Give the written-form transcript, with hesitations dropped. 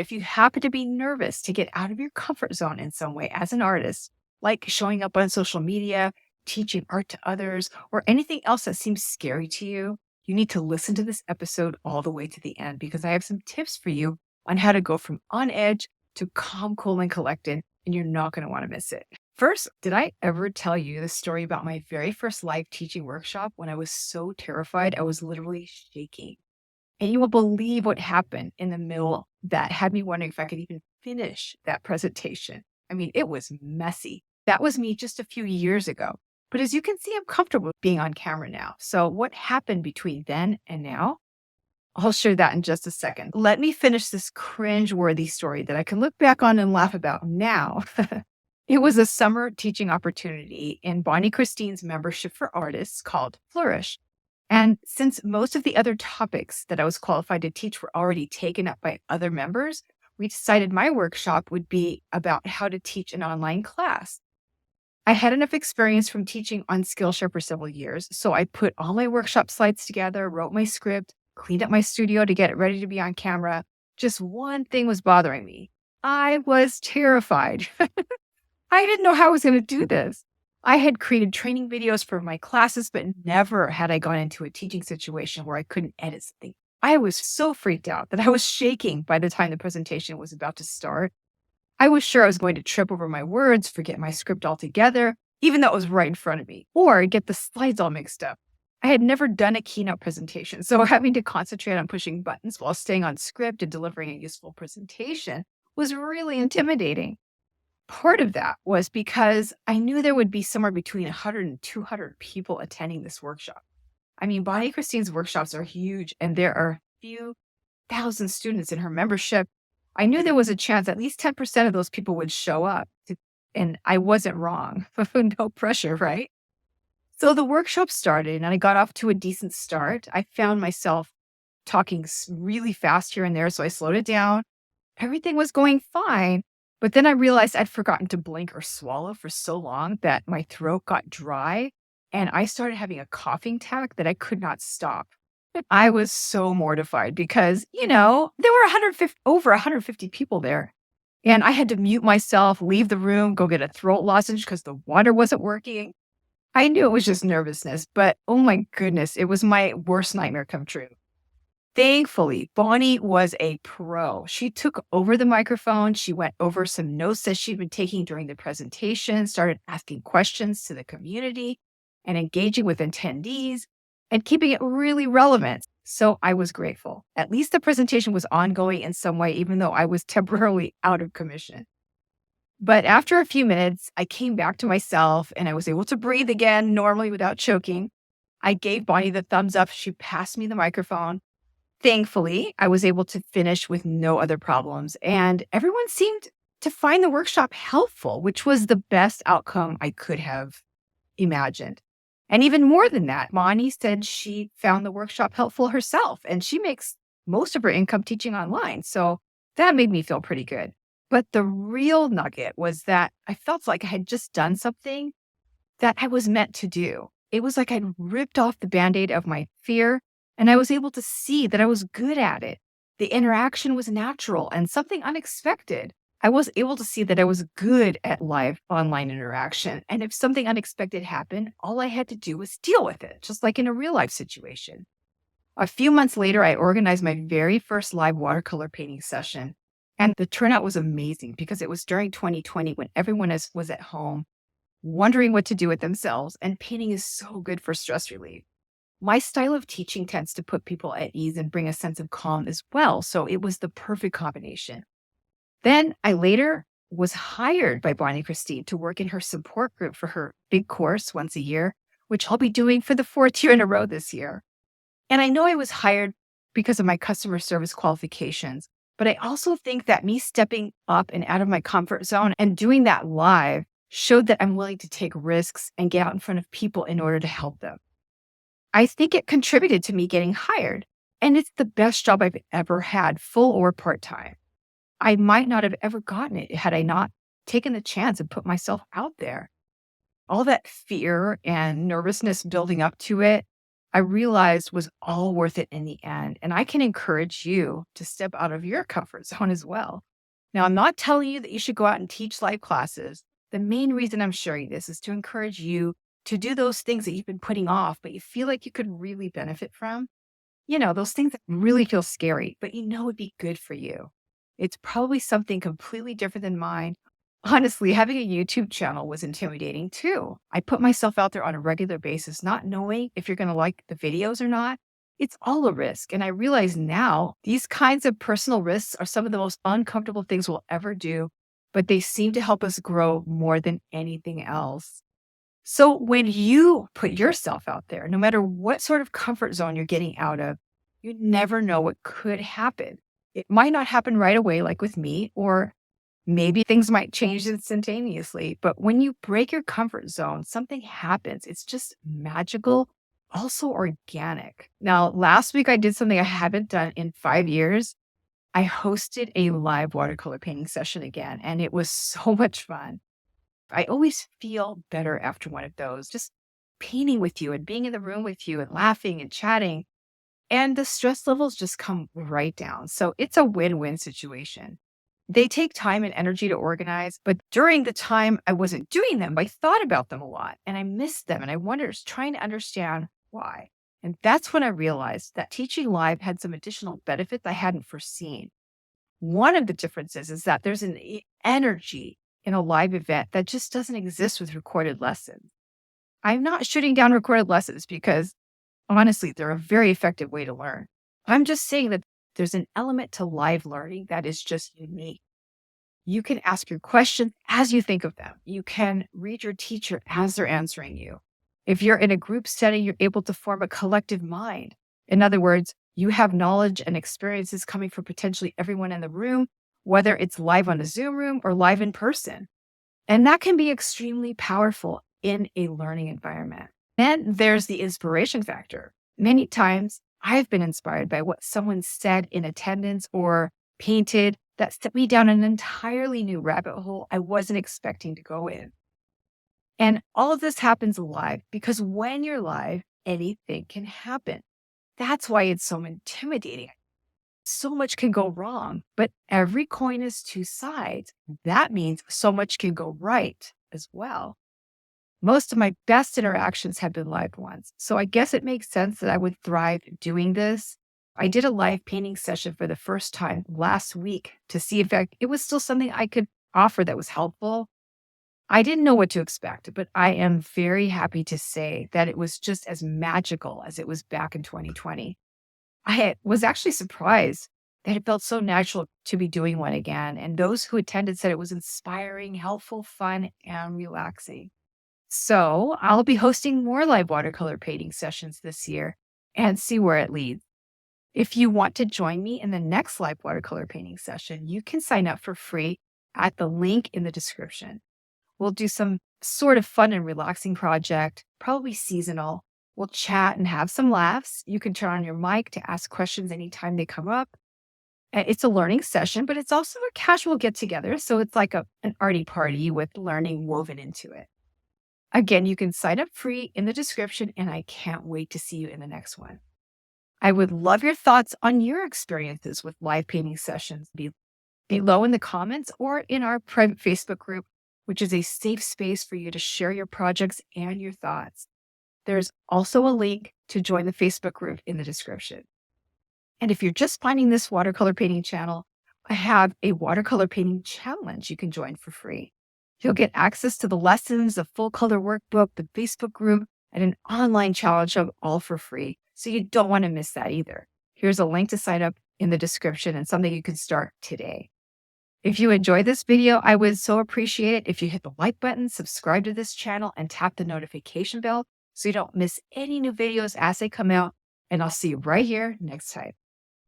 If you happen to be nervous to get out of your comfort zone in some way as an artist, like showing up on social media, teaching art to others, or anything else that seems scary to you, you need to listen to this episode all the way to the end because I have some tips for you on how to go from on edge to calm, cool, and collected, and you're not going to want to miss it. First, did I ever tell you the story about my very first live teaching workshop when I was so terrified I was literally shaking? And you won't believe what happened in the middle that had me wondering if I could even finish that presentation. I mean, it was messy. That was me just a few years ago. But as you can see, I'm comfortable being on camera now. So what happened between then and now? I'll share that in just a second. Let me finish this cringe-worthy story that I can look back on and laugh about now. It was a summer teaching opportunity in Bonnie Christine's membership for artists called Flourish. And since most of the other topics that I was qualified to teach were already taken up by other members, we decided my workshop would be about how to teach an online class. I had enough experience from teaching on Skillshare for several years, so I put all my workshop slides together, wrote my script, cleaned up my studio to get it ready to be on camera. Just one thing was bothering me. I was terrified. I didn't know how I was going to do this. I had created training videos for my classes, but never had I gone into a teaching situation where I couldn't edit something. I was so freaked out that I was shaking by the time the presentation was about to start. I was sure I was going to trip over my words, forget my script altogether, even though it was right in front of me, or get the slides all mixed up. I had never done a keynote presentation, so having to concentrate on pushing buttons while staying on script and delivering a useful presentation was really intimidating. Part of that was because I knew there would be somewhere between 100 and 200 people attending this workshop. I mean, Bonnie Christine's workshops are huge, and there are a few thousand students in her membership. I knew there was a chance at least 10% of those people would show up, and I wasn't wrong. No pressure, right? So the workshop started, and I got off to a decent start. I found myself talking really fast here and there, so I slowed it down. Everything was going fine. But then I realized I'd forgotten to blink or swallow for so long that my throat got dry and I started having a coughing attack that I could not stop. I was so mortified because, there were over 150 people there. And I had to mute myself, leave the room, go get a throat lozenge because the water wasn't working. I knew it was just nervousness, but oh my goodness, it was my worst nightmare come true. Thankfully, Bonnie was a pro. She took over the microphone. She went over some notes that she'd been taking during the presentation, started asking questions to the community and engaging with attendees and keeping it really relevant. So I was grateful. At least the presentation was ongoing in some way, even though I was temporarily out of commission. But after a few minutes, I came back to myself and I was able to breathe again normally without choking. I gave Bonnie the thumbs up. She passed me the microphone. Thankfully, I was able to finish with no other problems, and everyone seemed to find the workshop helpful, which was the best outcome I could have imagined. And even more than that, Bonnie said she found the workshop helpful herself, and she makes most of her income teaching online. So that made me feel pretty good. But the real nugget was that I felt like I had just done something that I was meant to do. It was like I'd ripped off the Band-Aid of my fear, and I was able to see that I was good at it. The interaction was natural and something unexpected. I was able to see that I was good at live online interaction. And if something unexpected happened, all I had to do was deal with it, just like in a real life situation. A few months later, I organized my very first live watercolor painting session. And the turnout was amazing because it was during 2020 when everyone was at home, wondering what to do with themselves. And painting is so good for stress relief. My style of teaching tends to put people at ease and bring a sense of calm as well. So it was the perfect combination. Then I later was hired by Bonnie Christine to work in her support group for her big course once a year, which I'll be doing for the 4th year in a row this year. And I know I was hired because of my customer service qualifications, but I also think that me stepping up and out of my comfort zone and doing that live showed that I'm willing to take risks and get out in front of people in order to help them. I think it contributed to me getting hired, and it's the best job I've ever had, full or part-time. I might not have ever gotten it had I not taken the chance and put myself out there. All that fear and nervousness building up to it I realized was all worth it in the end. And I can encourage you to step out of your comfort zone as well. Now, I'm not telling you that you should go out and teach live classes. The main reason I'm sharing this is to encourage you to do those things that you've been putting off, but you feel like you could really benefit from. Those things that really feel scary, but would be good for you. It's probably something completely different than mine. Honestly, having a YouTube channel was intimidating too. I put myself out there on a regular basis, not knowing if you're going to like the videos or not. It's all a risk. And I realize now these kinds of personal risks are some of the most uncomfortable things we'll ever do, but they seem to help us grow more than anything else. So when you put yourself out there, no matter what sort of comfort zone you're getting out of, you never know what could happen. It might not happen right away, like with me, or maybe things might change instantaneously. But when you break your comfort zone, something happens. It's just magical, also organic. Now, last week I did something I haven't done in 5 years. I hosted a live watercolor painting session again, and it was so much fun. I always feel better after one of those, just painting with you and being in the room with you and laughing and chatting. And the stress levels just come right down. So it's a win-win situation. They take time and energy to organize, but during the time I wasn't doing them, I thought about them a lot and I missed them. And I wondered, trying to understand why. And that's when I realized that teaching live had some additional benefits I hadn't foreseen. One of the differences is that there's an energy in a live event that just doesn't exist with recorded lessons. I'm not shooting down recorded lessons because honestly, they're a very effective way to learn. I'm just saying that there's an element to live learning that is just unique. You can ask your questions as you think of them. You can read your teacher as they're answering you. If you're in a group setting, you're able to form a collective mind. In other words, you have knowledge and experiences coming from potentially everyone in the room, whether it's live on a Zoom room or live in person. And that can be extremely powerful in a learning environment. Then there's the inspiration factor. Many times I've been inspired by what someone said in attendance or painted that set me down an entirely new rabbit hole I wasn't expecting to go in. And all of this happens live because when you're live, anything can happen. That's why it's so intimidating. So much can go wrong, but every coin has two sides. That means so much can go right as well. Most of my best interactions have been live ones, so I guess it makes sense that I would thrive doing this. I did a live painting session for the first time last week to see if it was still something I could offer that was helpful. I didn't know what to expect, but I am very happy to say that it was just as magical as it was back in 2020. I was actually surprised that it felt so natural to be doing one again, and those who attended said it was inspiring, helpful, fun, and relaxing. So I'll be hosting more live watercolor painting sessions this year and see where it leads. If you want to join me in the next live watercolor painting session, you can sign up for free at the link in the description. We'll do some sort of fun and relaxing project, probably seasonal. We'll chat and have some laughs. You can turn on your mic to ask questions anytime they come up. It's a learning session, but it's also a casual get together. So it's like an arty party with learning woven into it. Again, you can sign up free in the description, and I can't wait to see you in the next one. I would love your thoughts on your experiences with live painting sessions below in the comments or in our private Facebook group, which is a safe space for you to share your projects and your thoughts. There's also a link to join the Facebook group in the description. And if you're just finding this watercolor painting channel, I have a watercolor painting challenge you can join for free. You'll get access to the lessons, the full color workbook, the Facebook group, and an online challenge of all for free. So you don't want to miss that either. Here's a link to sign up in the description and something you can start today. If you enjoyed this video, I would so appreciate it if you hit the like button, subscribe to this channel, and tap the notification bell so you don't miss any new videos as they come out. And I'll see you right here next time.